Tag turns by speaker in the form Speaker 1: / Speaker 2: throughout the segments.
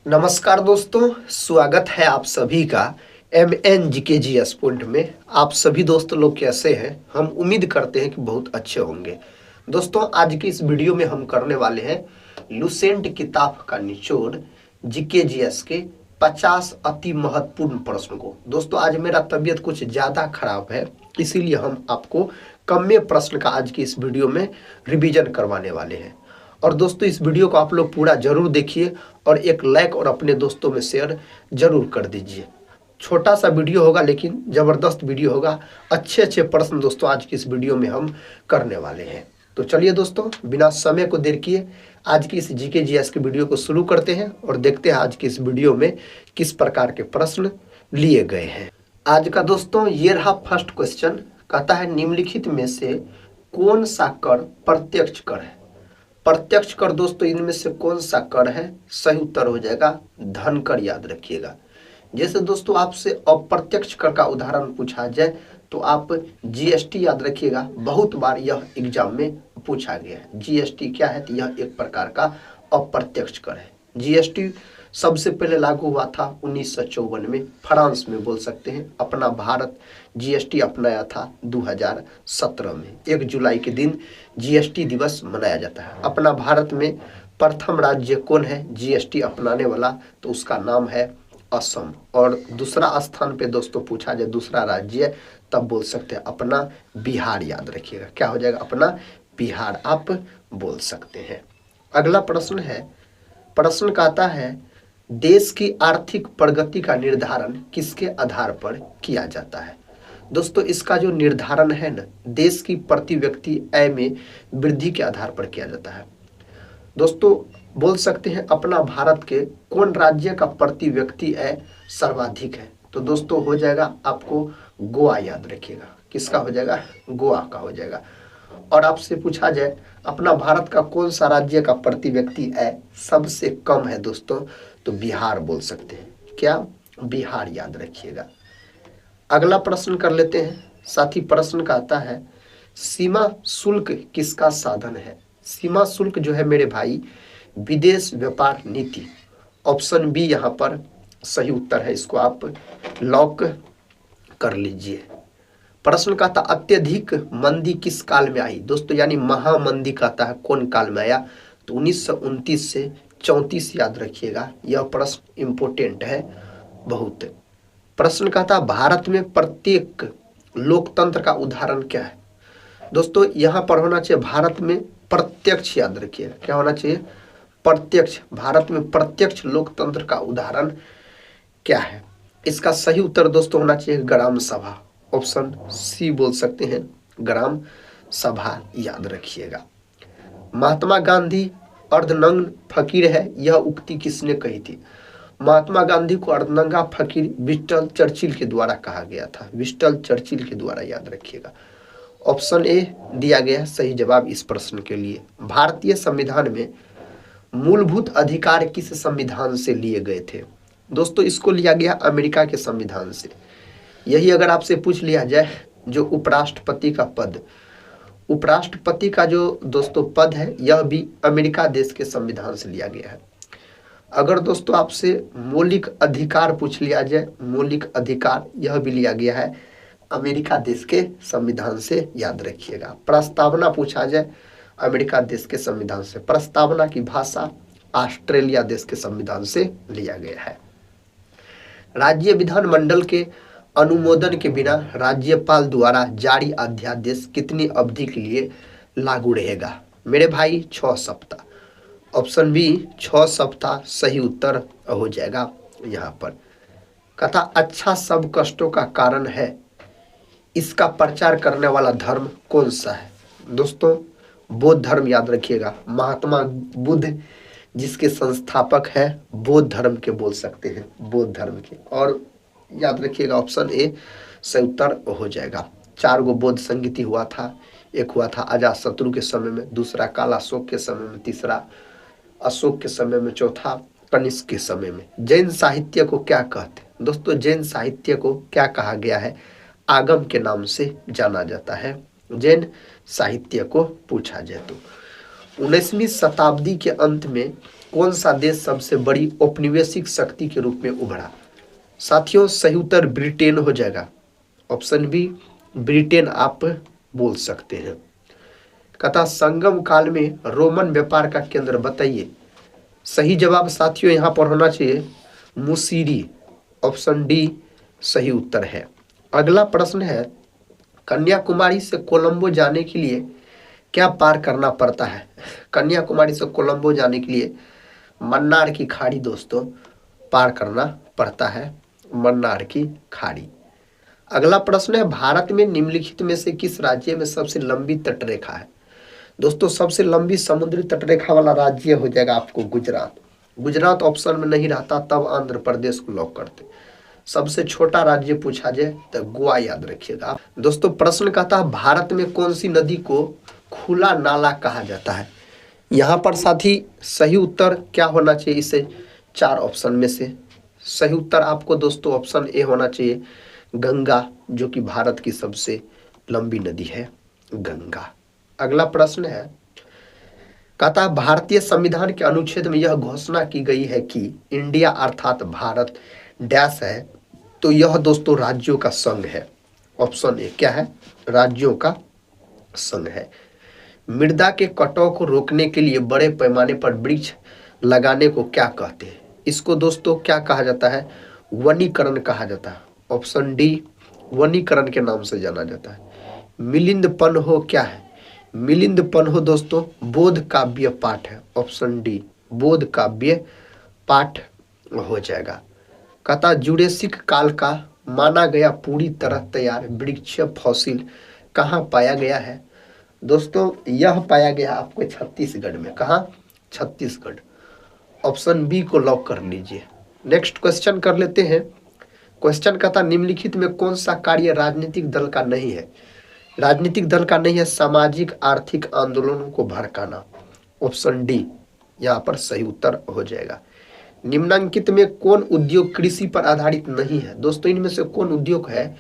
Speaker 1: नमस्कार दोस्तों, स्वागत है आप सभी का MNGKGS पॉइंट में। आप सभी दोस्त लोग कैसे हैं? हम उम्मीद करते हैं कि बहुत अच्छे होंगे। दोस्तों, आज की इस वीडियो में हम करने वाले हैं लुसेंट किताब का निचोड़ GKGS के 50 अति महत्वपूर्ण प्रश्न को। दोस्तों, आज मेरा तबीयत कुछ ज़्यादा खराब है, इसीलिए हम आपको कम में प्रश्न का आज की इस वीडियो में रिवीजन करवाने वाले हैं। और दोस्तों, इस वीडियो को आप लोग पूरा जरूर देखिए और एक लाइक और अपने दोस्तों में शेयर जरूर कर दीजिए। छोटा सा वीडियो होगा लेकिन ज़बरदस्त वीडियो होगा। अच्छे अच्छे प्रश्न दोस्तों आज की इस वीडियो में हम करने वाले हैं। तो चलिए दोस्तों, बिना समय को देर किए आज की इस GKGS की वीडियो को शुरू करते हैं और देखते हैं आज की इस वीडियो में किस प्रकार के प्रश्न लिए गए हैं। आज का दोस्तों ये रहा फर्स्ट क्वेश्चन। कहता है निम्नलिखित में से कौन सा कर प्रत्यक्ष कर है? प्रत्यक्ष कर दोस्तों इनमें से कौन सा कर है? सही उत्तर हो जाएगा धन कर। याद रखिएगा। जैसे दोस्तों आपसे अप्रत्यक्ष कर का उदाहरण पूछा जाए तो आप GST याद रखिएगा। बहुत बार यह एग्जाम में पूछा गया है। GST क्या है? तो यह एक प्रकार का अप्रत्यक्ष कर है। GST सबसे पहले लागू हुआ था 1954 में, फ्रांस में बोल सकते हैं। अपना भारत GST अपनाया था 2017 में। 1 जुलाई के दिन GST दिवस मनाया जाता है। अपना भारत में प्रथम राज्य कौन है GST अपनाने वाला? तो उसका नाम है असम। और दूसरा स्थान पे दोस्तों पूछा जाए दूसरा राज्य, तब बोल सकते हैं अपना बिहार। याद रखिएगा, क्या हो जाएगा? अपना बिहार आप बोल सकते हैं। अगला प्रश्न है, प्रश्न कहता है देश की आर्थिक प्रगति का निर्धारण किसके आधार पर किया जाता है? दोस्तों इसका जो निर्धारण है ना, देश की प्रति व्यक्ति आय में वृद्धि के आधार पर किया जाता है। दोस्तों बोल सकते हैं अपना भारत के कौन राज्य का प्रति व्यक्ति आय सर्वाधिक है? तो दोस्तों हो जाएगा आपको गोवा। याद रखिएगा, किसका हो जाएगा? गोवा का हो जाएगा। और आपसे पूछा जाए अपना भारत का कौन सा राज्य का प्रति व्यक्ति आय सबसे कम है दोस्तों? तो बिहार बोल सकते हैं। क्या? बिहार। याद रखिएगा। अगला प्रश्न कर लेते हैं। साथी प्रश्न का आता है सीमा शुल्क किसका साधन है? सीमा शुल्क जो है मेरे भाई विदेश व्यापार नीति। ऑप्शन बी यहाँ पर सही उत्तर है। इसको आप लॉक कर लीजिए। प्रश्न कहता अत्यधिक मंदी किस काल में आई? दोस्तों यानी महामंदी कहता है कौन काल में आया? तो 1929 से 34। याद रखिएगा, यह प्रश्न इंपोर्टेंट है बहुत। प्रश्न कहता भारत में प्रत्येक लोकतंत्र का उदाहरण क्या है? दोस्तों यहाँ पर होना चाहिए भारत में प्रत्यक्ष। याद रखिएगा, क्या होना चाहिए? प्रत्यक्ष। भारत में प्रत्यक्ष लोकतंत्र का उदाहरण क्या है? इसका सही उत्तर दोस्तों होना चाहिए ग्राम सभा। ऑप्शन सी बोल सकते हैं, ग्राम सभा। याद रखिएगा। महात्मा गांधी अर्धनग्न फकीर है, यह उक्ति किसने कही थी? महात्मा गांधी को अर्धनंगा फकीर विंस्टन चर्चिल के द्वारा कहा गया था। विंस्टन चर्चिल के द्वारा। याद रखिएगा। ऑप्शन ए दिया गया है सही जवाब इस प्रश्न के लिए। भारतीय संविधान में मूलभूत अधिकार किस संविधान से लिए गए थे? दोस्तों इसको लिया गया अमेरिका के संविधान से। यही अगर आपसे पूछ लिया जाए जो उपराष्ट्रपति का पद, उपराष्ट्रपति का जो दोस्तों पद है यह भी अमेरिका देश के संविधान से लिया गया है। अगर दोस्तों आपसे मौलिक अधिकार पूछ लिया जाए, मौलिक अधिकार यह भी लिया गया है अमेरिका देश के संविधान से। याद रखिएगा। प्रस्तावना पूछा जाए अमेरिका देश के संविधान से। प्रस्तावना की भाषा ऑस्ट्रेलिया देश के संविधान से लिया गया है। राज्य विधानमंडल के अनुमोदन के बिना राज्यपाल द्वारा जारी अध्यादेश कितनी अवधि के लिए लागू रहेगा? मेरे भाई 6 सप्ताह। ऑप्शन बी 6 सप्ताह सही उत्तर हो जाएगा यहाँ पर। कथा अच्छा सब कष्टों का कारण है, इसका प्रचार करने वाला धर्म कौन सा है? दोस्तों बौद्ध धर्म। याद रखिएगा, महात्मा बुद्ध जिसके संस्थापक है बौद्ध धर्म के बोल सकते हैं, बौद्ध धर्म के। और याद रखिएगा ऑप्शन ए सही उत्तर हो जाएगा। 4 गो बौद्ध संगीति हुआ था। एक हुआ था अजातशत्रु के समय में, दूसरा कालाशोक के समय में, तीसरा अशोक के समय में, चौथा कनिष्क के समय में। जैन साहित्य को क्या कहते हैं? दोस्तों जैन साहित्य को क्या कहा गया है? आगम के नाम से जाना जाता है जैन साहित्य को पूछा जाए तो। 19वीं शताब्दी के अंत में कौन सा देश सबसे बड़ी औपनिवेशिक शक्ति के रूप में उभरा? साथियों सही उत्तर ब्रिटेन हो जाएगा। ऑप्शन बी ब्रिटेन आप बोल सकते हैं। कथा संगम काल में रोमन व्यापार का केंद्र बताइए। सही जवाब साथियों यहाँ पर होना चाहिए मुसीरी। ऑप्शन डी सही उत्तर है। अगला प्रश्न है कन्याकुमारी से कोलंबो जाने के लिए क्या पार करना पड़ता है? कन्याकुमारी से कोलंबो जाने के लिए मन्नार की खाड़ी दोस्तों पार करना पड़ता है, मन्नार की खाड़ी। अगला प्रश्न है भारत में निम्नलिखित में से किस राज्य में सबसे लंबी तटरेखा है? दोस्तों सबसे लंबी समुद्री तटरेखा वाला राज्य हो जाएगा आपको गुजरात। गुजरात ऑप्शन में नहीं रहता तब आंध्र प्रदेश को लॉक करते। सबसे छोटा राज्य पूछा जाए तो गोवा याद रखिएगा। दोस्तों प्रश्न कहता है भारत में कौन सी नदी को खुला नाला कहा जाता है? यहाँ पर साथी सही उत्तर क्या होना चाहिए? इसे 4 ऑप्शन में से सही उत्तर आपको दोस्तों ऑप्शन ए होना चाहिए गंगा, जो कि भारत की सबसे लंबी नदी है गंगा। अगला प्रश्न है कहता भारतीय संविधान के अनुच्छेद में यह घोषणा की गई है कि इंडिया अर्थात भारत डैश है, तो यह दोस्तों राज्यों का संघ है। ऑप्शन ए क्या है? राज्यों का संघ है। मृदा के कटाव को रोकने के लिए बड़े पैमाने पर वृक्ष लगाने को क्या कहते हैं? इसको दोस्तों क्या कहा जाता है? वनीकरण कहा जाता है। ऑप्शन डी वनीकरण के नाम से जाना जाता है। मिलिंद हो क्या है? मिलिंद हो दोस्तों बोध काव्य पाठ है। ऑप्शन डी बोध काव्य पाठ हो जाएगा। कहता जुरेसिक काल का माना गया पूरी तरह तैयार वृक्ष फॉसिल कहाँ पाया गया है? दोस्तों यह पाया गया आपको छत्तीसगढ़ में। कहाँ? छत्तीसगढ़। ऑप्शन बी को लॉक कर लीजिए। नेक्स्ट क्वेश्चन कर लेते हैं। क्वेश्चन कहता निम्नलिखित में कौन सा कार्य राजनीतिक दल का नहीं है? राजनीतिक दल का नहीं है सामाजिक आर्थिक आंदोलनों को भड़काना। ऑप्शन डी यहाँ पर सही उत्तर हो जाएगा। निम्नलिखित में कौन उद्योग कृषि पर आधारित नहीं है? दोस्तों इनमें से कौन उद्योग है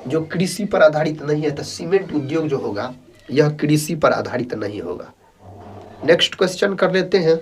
Speaker 1: जो कृषि पर आधारित नहीं है? तो सीमेंट उद्योग जो होगा यह कृषि पर आधारित नहीं होगा। नेक्स्ट क्वेश्चन कर लेते हैं।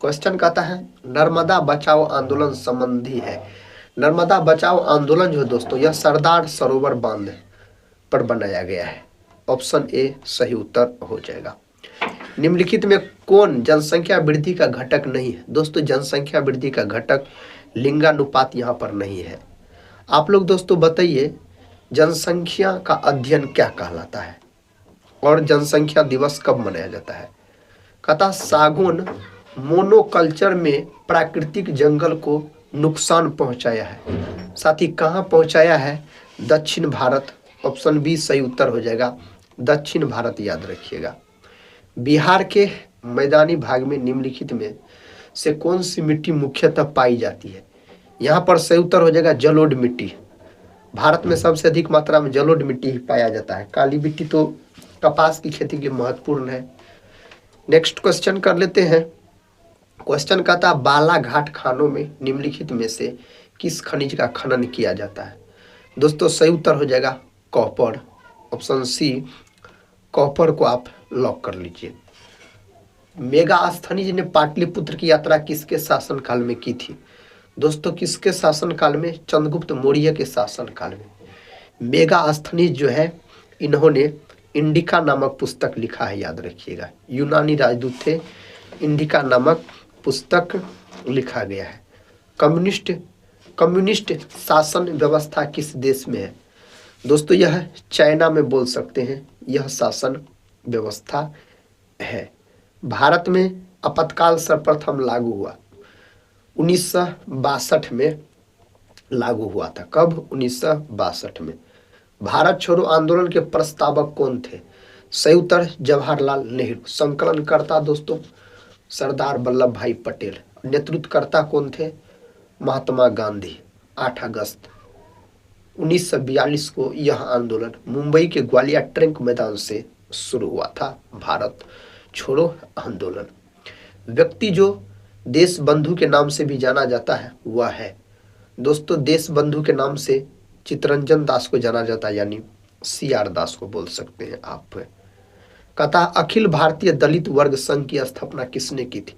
Speaker 1: क्वेश्चन कहता है नर्मदा बचाओ आंदोलन संबंधी है। नर्मदा बचाओ आंदोलन जो है दोस्तों यह सरदार सरोवर बांध पर बनाया गया है। ऑप्शन ए सही उत्तर हो जाएगा। निम्नलिखित में कौन जनसंख्या वृद्धि का घटक नहीं है? दोस्तों जनसंख्या वृद्धि का घटक लिंगानुपात यहाँ पर नहीं है। आप लोग दोस्तों बताइए जनसंख्या का अध्ययन क्या कहलाता है और जनसंख्या दिवस कब मनाया जाता है? कहता सागौन मोनोकल्चर में प्राकृतिक जंगल को नुकसान पहुंचाया है। साथ ही कहाँ पहुंचाया है? दक्षिण भारत। ऑप्शन बी सही उत्तर हो जाएगा। दक्षिण भारत याद रखिएगा। बिहार के मैदानी भाग में निम्नलिखित में से कौन सी मिट्टी मुख्यतः पाई जाती है? यहाँ पर सही उत्तर हो जाएगा जलोढ़ मिट्टी। भारत में सबसे अधिक मात्रा में जलोढ़ मिट्टी ही पाया जाता है। काली मिट्टी तो कपास की खेती के लिए महत्वपूर्ण है। नेक्स्ट क्वेश्चन कर लेते हैं। क्वेश्चन कहता बालाघाट खानों में निम्नलिखित में से किस खनिज का खनन किया जाता है? दोस्तों सही उत्तर हो जाएगा कॉपर। ऑप्शन सी कॉपर को आप लॉक कर लीजिए। मेगास्थनीज ने पाटलिपुत्र की यात्रा किसके शासनकाल में की थी? दोस्तों किसके शासनकाल में? चंद्रगुप्त मौर्य के शासनकाल में। मेगास्थनीज जो है इन्होंने इंडिका नामक पुस्तक लिखा है, याद रखिएगा। यूनानी राजदूत थे, इंडिका नामक पुस्तक लिखा गया है। कम्युनिस्ट शासन व्यवस्था किस देश में है? दोस्तों यह चाइना में बोल सकते हैं यह शासन व्यवस्था है। भारत में आपातकाल सर्वप्रथम लागू हुआ 1962 में लागू हुआ था। कब? 1962 में। भारत छोड़ो आंदोलन के प्रस्तावक कौन थे? सही उत्तर जवाहरलाल नेहरू। संकलनकर्ता दोस्तों सरदार वल्लभ भाई पटेल। नेतृत्वकर्ता कौन थे? महात्मा गांधी। 8 अगस्त 1942 को यह आंदोलन मुंबई के ग्वालियर ट्रंक मैदान से शुरू हुआ था। भारत छोड़ो आंदोलन। व्यक्ति जो देश बंधु के नाम से भी जाना जाता है वह है दोस्तों देश बंधु के नाम से चित्तरंजन दास को जाना जाता है, यानी CR दास को बोल सकते हैं आप। कहता अखिल भारतीय दलित वर्ग संघ की स्थापना किसने की थी?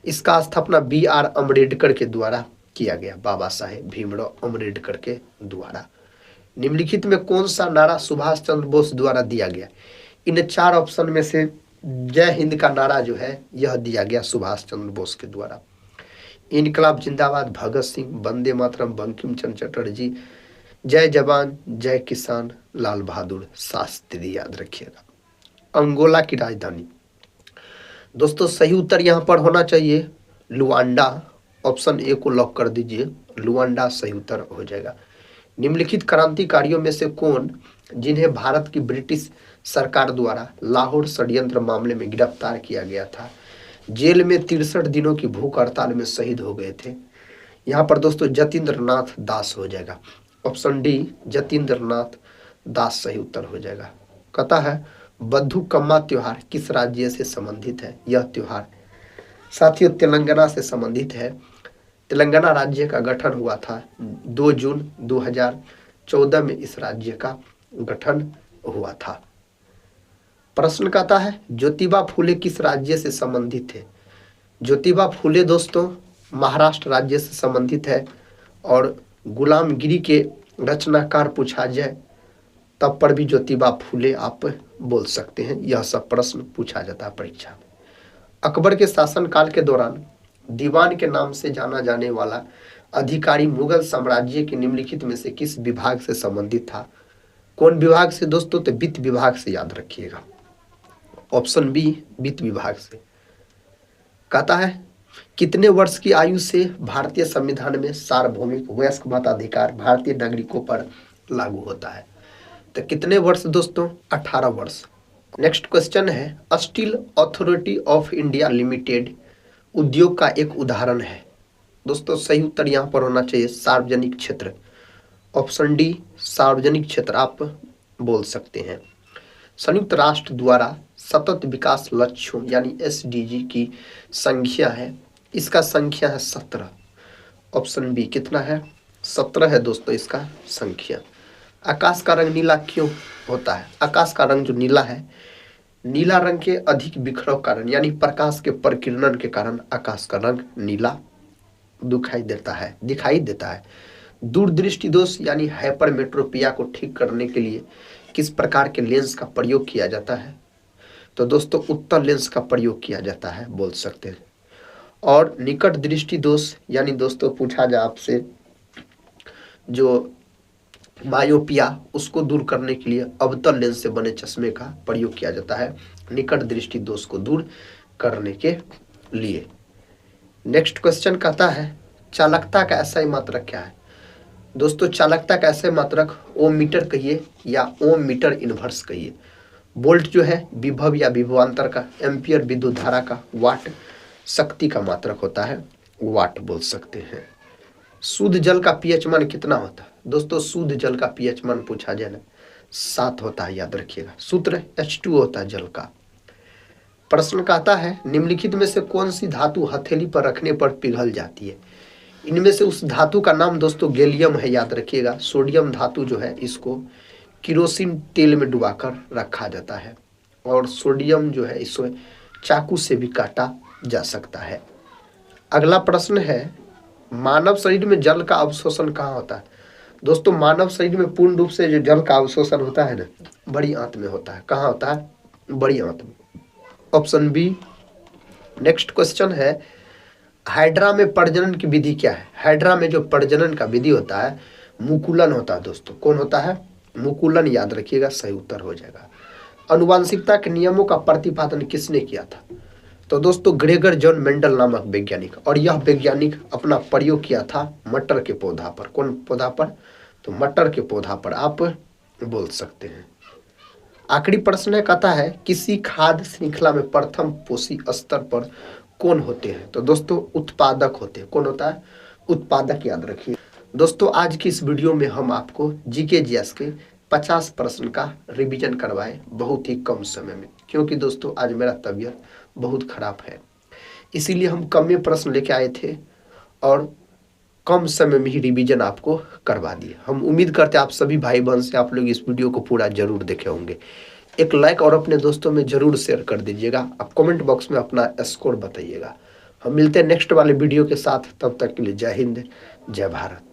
Speaker 1: इसका स्थापना B.R. अम्बेडकर के द्वारा किया गया, बाबा साहेब भीमराव अम्बेडकर के द्वारा। निम्नलिखित में कौन सा नारा सुभाष चंद्र बोस द्वारा दिया गया? इन 4 ऑप्शन में से जय हिंद का नारा जो है यह दिया गया सुभाष चंद्र बोस के द्वारा। इनकलाब जिंदाबाद, भगत सिंह, वंदे मातरम, बंकिम चंद्र चटर्जी, जय जवान जय किसान, लाल बहादुर शास्त्री, याद रखिएगा। अंगोला की राजधानी, दोस्तों सही उत्तर यहाँ पर होना चाहिए लुआंडा। ऑप्शन ए को लॉक कर दीजिए, लुआंडा सही उत्तर हो जाएगा। निम्नलिखित क्रांतिकारियों में से कौन जिन्हें भारत की ब्रिटिश सरकार द्वारा लाहौर षड्यंत्र मामले में गिरफ्तार किया गया था, जेल में 63 दिनों की भूख हड़ताल में शहीद हो गए थे? यहाँ पर दोस्तों जतीन्द्र नाथ दास हो जाएगा। ऑप्शन डी जतीन्द्र नाथ दास सही उत्तर हो जाएगा। कहता है बथुकम्मा त्योहार किस राज्य से संबंधित है? यह त्योहार साथियों तेलंगाना से संबंधित है। तेलंगाना राज्य का गठन हुआ था 2 जून 2014 में, इस राज्य का गठन हुआ था। प्रश्न कहता है ज्योतिबा फुले किस राज्य से संबंधित है? ज्योतिबा फुले दोस्तों महाराष्ट्र राज्य से संबंधित है। और गुलामगिरी के रचनाकार पूछा जाए तब पर भी ज्योतिबा फुले आप बोल सकते हैं। यह सब प्रश्न पूछा जाता है परीक्षा में। अकबर के शासनकाल के दौरान दीवान के नाम से जाना जाने वाला अधिकारी मुगल साम्राज्य के निम्नलिखित में से किस विभाग से संबंधित था? कौन विभाग से दोस्तों? तो वित्त विभाग से, याद रखिएगा। ऑप्शन बी वित्त विभाग से। कहता है कितने वर्ष की आयु से भारतीय संविधान में सार्वभौमिक वयस्क मताधिकार भारतीय नागरिकों पर लागू होता है? तो कितने वर्ष दोस्तों? 18 वर्ष। नेक्स्ट क्वेश्चन है steel authority of India limited उद्योग का एक उदाहरण है? दोस्तों सही उत्तर यहाँ पर होना चाहिए सार्वजनिक क्षेत्र। ऑप्शन डी सार्वजनिक क्षेत्र आप बोल सकते हैं। संयुक्त राष्ट्र द्वारा सतत विकास लक्ष्यों यानी SDG की संख्या है, इसका संख्या है 17। ऑप्शन बी कितना है? 17 है दोस्तों इसका संख्या। आकाश का रंग नीला क्यों होता है? आकाश का रंग जो नीला है, नीला रंग के अधिक बिखराव कारण यानी प्रकाश के प्रकीर्णन के कारण आकाश का रंग नीला दिखाई देता है। दूरदृष्टि दोष यानी हाइपरमेट्रोपिया को ठीक करने के लिए किस प्रकार के लेंस का प्रयोग किया जाता है? तो दोस्तों उत्तल लेंस का प्रयोग किया जाता है, बोल सकते हैं। और निकट दृष्टि दोष यानी दोस्तों पूछा जाए आपसे जो मायोपिया, उसको दूर करने के लिए अवतल लेंस से बने चश्मे का प्रयोग किया जाता है निकट दृष्टि दोष को दूर करने के लिए। नेक्स्ट क्वेश्चन कहता है चालकता का ऐसा ही मात्रक क्या है? दोस्तों चालकता का ऐसा मात्रक ओम मीटर कहिए या ओम मीटर इनवर्स कहिए। वोल्ट जो है विभव या विभवांतर का, एम्पियर विद्युत धारा का, वाट शक्ति का मात्रक होता है, वाट बोल सकते हैं। शुद्ध जल का पीएच मान कितना होता है? दोस्तों शुद्ध जल का पीएच मान पूछा जाए ना 7 होता है, याद रखिएगा। सूत्र H2 होता है जल का। प्रश्न कहता है निम्नलिखित में से कौन सी धातु हथेली पर रखने पर पिघल जाती है? इनमें से उस धातु का नाम दोस्तों गैलियम है, याद रखिएगा। सोडियम धातु जो है इसको किरोसिन तेल में डुबाकर रखा जाता है और सोडियम जो है इसको चाकू से भी काटा जा सकता है। अगला प्रश्न है मानव शरीर में जल का अवशोषण कहाँ होता है? दोस्तों मानव शरीर में पूर्ण रूप से जो जल का अवशोषण होता है ना, बड़ी आंत में होता है। कहाँ होता है? बड़ी आंत में। Option B. नेक्स्ट क्वेश्चन है हाइड्रा में प्रजनन की विधि क्या है? हाइड्रा में जो प्रजनन का विधि होता है मुकुलन होता है दोस्तों। कौन होता है? मुकुलन, याद रखिएगा, सही उत्तर हो जाएगा। आनुवांशिकता के नियमों का प्रतिपादन किसने किया था? तो दोस्तों ग्रेगर जॉन मेंडल नामक वैज्ञानिक, और यह वैज्ञानिक अपना प्रयोग किया था मटर के पौधा पर। कौन पौधा पर? तो मटर के पौधा पर आप बोल सकते हैं। आखिरी प्रश्न है कहता है किसी खाद्य श्रृंखला में प्रथम पोषी स्तर पर कौन होते हैं? तो दोस्तों उत्पादक होते हैं। कौन होता है? उत्पादक, याद रखिए। दोस्तों आज की इस वीडियो में हम आपको जीके जीएस के 50 प्रश्न का रिवीजन करवाए बहुत ही कम समय में, क्योंकि दोस्तों आज मेरा तबीयत बहुत खराब है, इसीलिए हम कम में प्रश्न लेके आए थे और कम समय में ही रिवीजन आपको करवा दिए। हम उम्मीद करते हैं आप सभी भाई बहन से आप लोग इस वीडियो को पूरा जरूर देखे होंगे। एक लाइक और अपने दोस्तों में जरूर शेयर कर दीजिएगा। आप कमेंट बॉक्स में अपना स्कोर बताइएगा। हम मिलते हैं नेक्स्ट वाले वीडियो के साथ, तब तक के लिए जय हिंद, जय भारत।